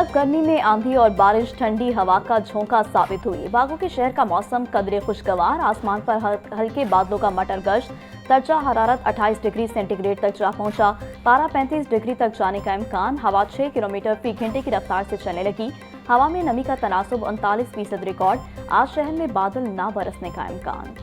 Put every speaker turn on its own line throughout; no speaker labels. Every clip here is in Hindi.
तलब गर्मी में आंधी और बारिश ठंडी हवा का झोंका साबित हुई। बागों के शहर का मौसम कदरे खुशगवार, आसमान पर हल्के बादलों का मटर गश्त, दर्जा हरारत 28 डिग्री सेंटीग्रेड तक जा पहुंचा। पारा 35 डिग्री तक जाने का इम्कान। हवा 6 किलोमीटर फी घंटे की रफ्तार से चलने लगी। हवा में नमी का तनासुब 39% रिकॉर्ड। आज शहर में बादल ना बरसने का इम्कान।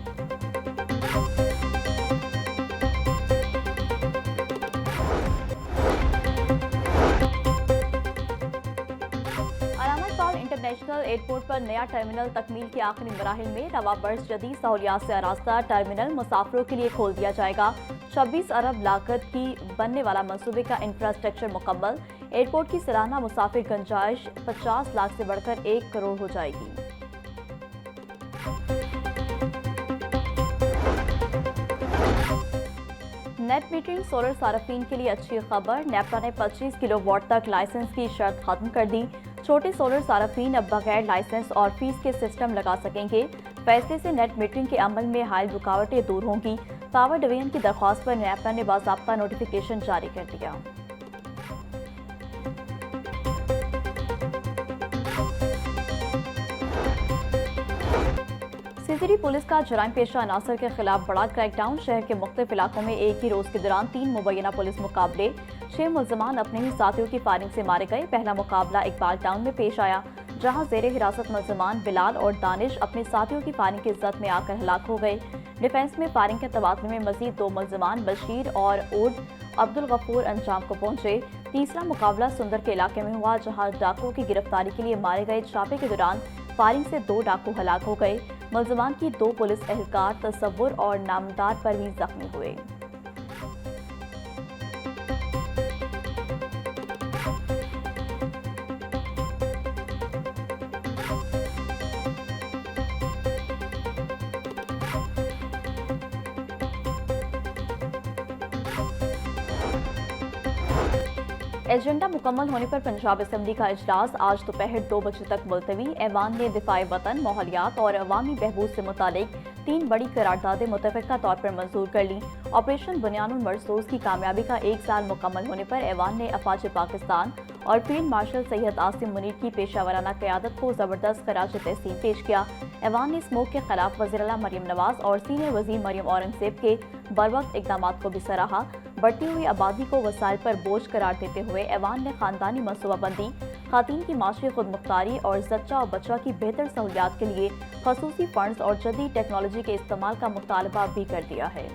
इंटरनेशनल एयरपोर्ट पर नया टर्मिनल तकमील के आखिरी मराहिल में। रवा बर्स जदीद सहूलियात से आरास्ता टर्मिनल मुसाफिरों के लिए खोल दिया जाएगा। 26 अरब लागत की बनने वाला मंसूबे का इंफ्रास्ट्रक्चर मुकम्मल। एयरपोर्ट की सालाना मुसाफिर गुंजाइश 50 लाख से बढ़कर 1 करोड़ हो जाएगी। नेट मीटरिंग सोलर सार्फिन के लिए अच्छी खबर। नेपरा ने 25 किलोवाट तक लाइसेंस की शर्त खत्म कर दी। छोटे सोलर सार्फिन अब बगैर लाइसेंस और फीस के सिस्टम लगा सकेंगे। फैसले से नेट मीटरिंग के अमल में हायल रुकावटें दूर होंगी। पावर डिवीजन की दरख्वास्त पर नेपरा ने बाज़ाब्ता नोटिफिकेशन जारी कर दिया। सीसीडी पुलिस का जराइम पेशा अनासर के खिलाफ बड़ा क्रैकडाउन। शहर के मुख्तलिफ इलाकों में एक ही रोज के दौरान 3 मुबैना पुलिस मुकाबले। 6 मुल्जमान अपने ही साथियों की फायरिंग से मारे गए। पहला मुकाबला इकबाल टाउन में पेश आया, जहां जेरे हिरासत मुल्जमान बिलाल और दानिश अपने साथियों की फायरिंग की जद में आकर हलाक हो गए। डिफेंस में फायरिंग के तबादले में मजीद 2 मुल्जमान बशीर और उर्द अब्दुल गफूर अंजाम को पहुंचे। तीसरा मुकाबला सुंदर के इलाके में हुआ, जहां डाकुओं की गिरफ्तारी के लिए मारे गए छापे के दौरान फायरिंग से 2 डाकू हलाक हो गए। मुल्जमान की 2 पुलिस एहलकार तसव्वुर और नामदार पर भी जख्मी हुए। एजेंडा मुकम्मल होने पर पंजाब असेंबली का इजलास आज दोपहर 2 बजे तक मुलतवी। ऐवान ने दिफाए वतन, माहौलियात और अवामी बहबूद से मुतालिक 3 बड़ी करारदादें मुतफ़िक़ा तौर पर मंजूर कर ली। ऑपरेशन बुनियानुल मरसूस की कामयाबी का 1 साल मुकम्मल होने पर ऐवान ने अफवाज पाकिस्तान और फील्ड मार्शल सैयद आसिम मुनीर की पेशावराना क़यादत को ज़बरदस्त खराज तहसीन पेश किया। ऐवान ने स्मोक के खिलाफ वज़ीर-ए-आला मरियम नवाज और सीनियर वज़ीर मरियम औरंगज़ेब के बरवक्त इक़दाम को भी सराहा। बढ़ती हुई आबादी को वसाइल पर बोझ करार देते हुए ऐवान ने खानदानी मनसूबाबंदी, खातून की माशी खुदमुख्तारी और जच्चा और बच्चा की बेहतर सहूलियात के लिए खसूसी फंड्स और जदीद टेक्नोलॉजी के इस्तेमाल का मुतालबा भी कर दिया है।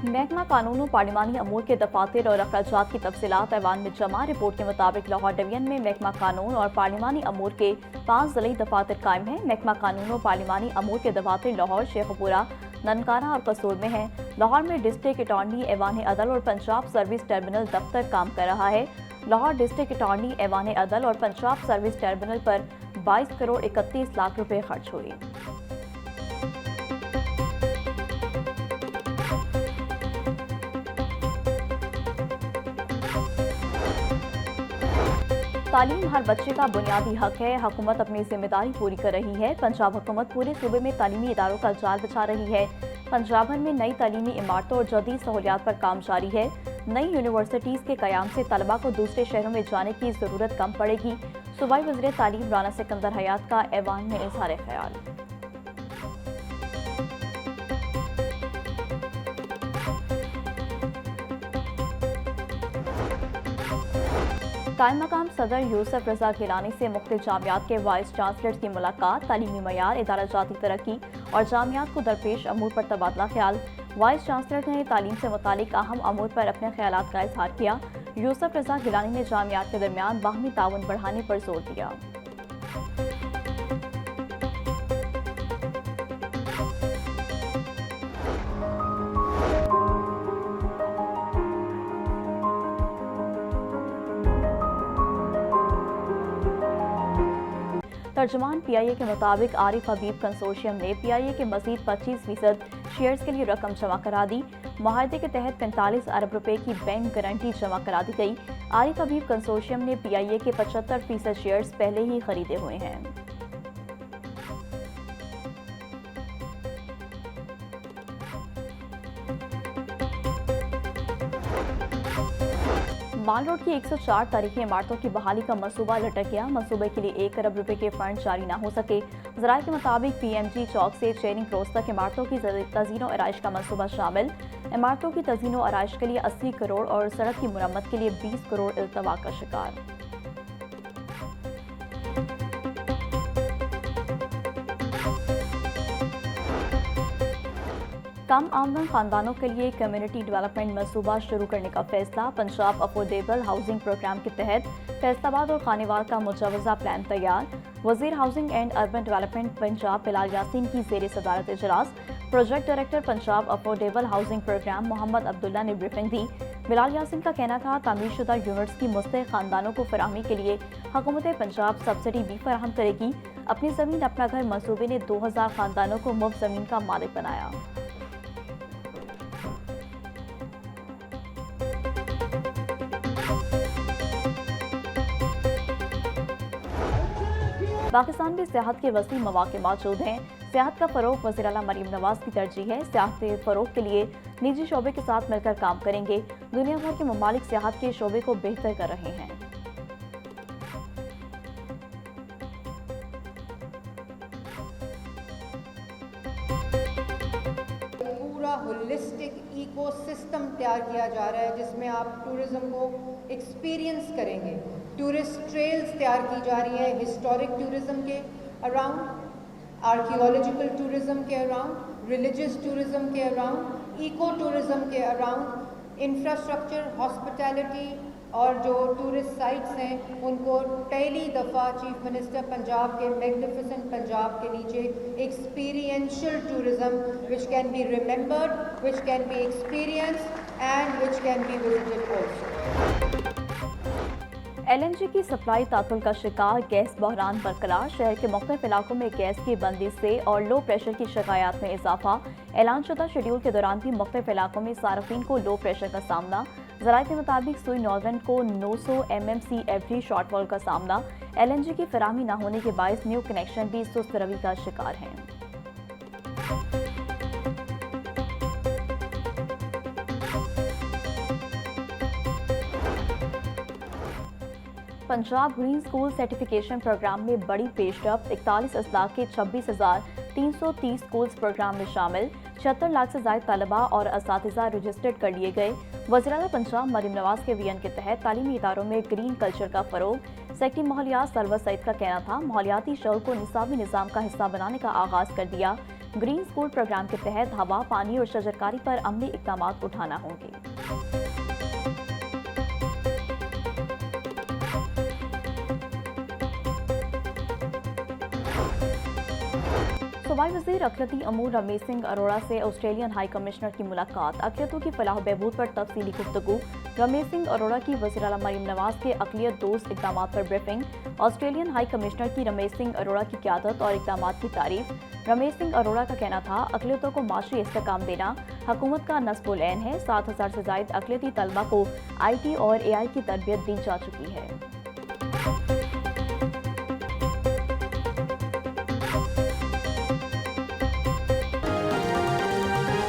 महकमा कानून और पार्लिमानी अमूर के दफातर और अखराजात की तफसीलात ऐवान में जमा। रिपोर्ट के मुताबिक लाहौर डिवीजन में महकमा कानून और पार्लिमानी अमूर के 5 ज़िली दफातर कायम हैं। महकमा कानून और पार्लिमानी अमूर के दफातर लाहौर, शेखपुरा, ननकाना और कसूर में हैं। लाहौर में डिस्ट्रिक्ट अटॉर्नी, ऐवान अदल और पंजाब सर्विस टर्मिनल दफ्तर काम कर रहा है। लाहौर डिस्ट्रिक्ट अटॉर्नी, ऐवान अदल और पंजाब सर्विस टर्मिनल पर 22 करोड़ 31 लाख रुपए खर्च हुए। तालीम हर बच्चे का बुनियादी हक है। हुकूमत अपनी जिम्मेदारी पूरी कर रही है। पंजाब हुकूमत पूरे सूबे में तालीमी इदारों का जाल बिछा रही है। पंजाब भर में नई तालीमी इमारतों और जदीद सहूलियात पर काम जारी है। नई यूनिवर्सिटीज़ के क़याम से तलबा को दूसरे शहरों में जाने की ज़रूरत कम पड़ेगी। सूबाई वज़ीर तालीम राना सिकंदर हयात का ऐवान में इज़हार ख्याल। कायम मकाम सदर यूसुफ रजा गिलानी से मुख्तलिफ जामियात के वाइस चांसलर की मुलाकात। तालीमी मयार, इदारा जाती तरक्की और जामियात को दरपेश अमूर पर तबादला ख्याल। वाइस चांसलर ने तालीम से मुतालिक अहम अमूर पर अपने ख्यालात का इजहार किया। यूसुफ रजा गिलानी ने जामियात के दरमियान बाहमी ताउन बढ़ाने पर जोर दिया। तर्जुमान PIA के मुताबिक आरिफ हबीब कंसोर्शियम ने PIA के मजीद 25% शेयर्स के लिए रकम जमा करा दी। मुआहदे के तहत 45 अरब रुपए की बैंक गारंटी जमा करा दी गई। आरिफ हबीब कंसोर्शियम ने PIA के 75% शेयर्स पहले ही खरीदे हुए हैं। माल रोड की 104 तारीखी इमारतों की बहाली का मंसूबा लटक गया। मंसूबे के लिए 1 अरब रुपए के फंड जारी न हो सके। ज़राए के मुताबिक PMG चौक से चेरिंग क्रॉस तक इमारतों की तज़ीनो आराइश का मंसूबा शामिल। इमारतों की तज़ीनो आराइश के लिए 80 करोड़ और सड़क की मुरम्मत के लिए 20 करोड़ इल्तवा का शिकार। कम आमदन खानदानों के लिए कम्युनिटी डेवलपमेंट मंसूबा शुरू करने का फैसला। पंजाब अफोर्डेबल हाउसिंग प्रोग्राम के तहत फैसलाबाद और खानेवाल का मुजवजा प्लान तैयार। वजीर housing and urban development Punjab Bilal Yasin की ज़ेर सदारत इजलास। Project director Punjab affordable housing programme Mohammad Abdullah ने ब्रीफिंग दी। बिलाल यासीन का कहना था, तामीरशुदा यूनिट्स की मुस्तहिक खानदानों को फराहमी के लिए हुकूमत पंजाब सब्सिडी भी फराहम करेगी। अपनी ज़मीन अपना घर मंसूबे ने 2000 खानदानों को मुफ्त ज़मीन का मालिक बनाया। पाकिस्तान में सियाहत के वसी मौके मौजूद हैं। सियाहत का फ़रोग वज़ीर आला मरीम नवाज की तरजीह है। सियाहत के फ़रोग के लिए निजी शोबे के साथ मिलकर काम करेंगे। दुनिया भर के ममालिक सियाहत के शोबे को बेहतर कर रहे हैं।
पूरा होलिस्टिक इकोसिस्टम तैयार किया जा रहा है जिसमें आप टूरिज्म को एक्सपीरियंस करेंगे। टूरिस्ट ट्रेल्स तैयार की जा रही है हिस्टोरिक टूरिज्म के अराउंड, आर्कियोलॉजिकल टूरिज्म के अराउंड, रिलीजियस टूरिज्म के अराउंड, इको टूरिज्म के अराउंड, इंफ्रास्ट्रक्चर, हॉस्पिटैलिटी और जो टूरिस्ट साइट्स हैं उनको पहली दफ़ा चीफ मिनिस्टर पंजाब के मैग्निफिसेंट पंजाब के नीचे experiential tourism which can be remembered, which can be experienced and which can be visited also.
LNG की सप्लाई तातुल का शिकार, गैस बहरान बरकरार। शहर के मुख्तलिफ इलाकों में गैस की बंदिश से और लो प्रेशर की शिकायत में इजाफा। ऐलान शुदा शेड्यूल के दौरान भी मुख्तलिफ इलाकों में सार्फिन को लो प्रेशर का सामना। ज़राए के मुताबिक सुई नॉर्दर्न को 900 mmCF शॉर्टफॉल का सामना। LNG की फराहमी न होने के बायस न्यू कनेक्शन भी सुस्त रवि का शिकार हैं। Punjab green school certification programme में बड़ी पेशरफ। 41 अजला के 26,330 स्कूल्स प्रोग्राम में शामिल। 76 लाख से ज़ायद तलबा और असातिज़ा रजिस्टर्ड कर लिए गए। वज़ीर आला पंजाब मरीम नवाज के विजन के तहत तालीमी इदारों में ग्रीन कल्चर का फ़रोग। सेक्रेटरी माहौलियात सरवर सईद का कहना था, माहौलियाती शौर को निसाबी निज़ाम का हिस्सा बनाने का आगाज़ कर दिया। ग्रीन स्कूल प्रोग्राम के तहत हवा, पानी और शजरकारी पर अमली इक़दाम उठाना होंगे। सूबाई वज़ीर अक़लियती अमूर रमेश सिंह अरोड़ा से ऑस्ट्रेलियन हाई कमिश्नर की मुलाकात। अक़लियतों की फलाह बहबूद पर तफसीली गुफ्तगू। रमेश सिंह अरोड़ा की वज़ीर आला मरीम नवाज के अक़लियत दोस्त इक़दाम पर ब्रीफिंग। ऑस्ट्रेलियन हाई कमिश्नर की रमेश सिंह अरोड़ा की क़यादत और इक़दाम की तारीफ। रमेश सिंह अरोड़ा का कहना था, अक़लियतों को माशी इस्तेकाम देना हुकूमत का नस्बुल ऐन है। 7,000 से ज़ायद अक़लियती तलबा को IT और AI की तरबियत दी जा चुकी है।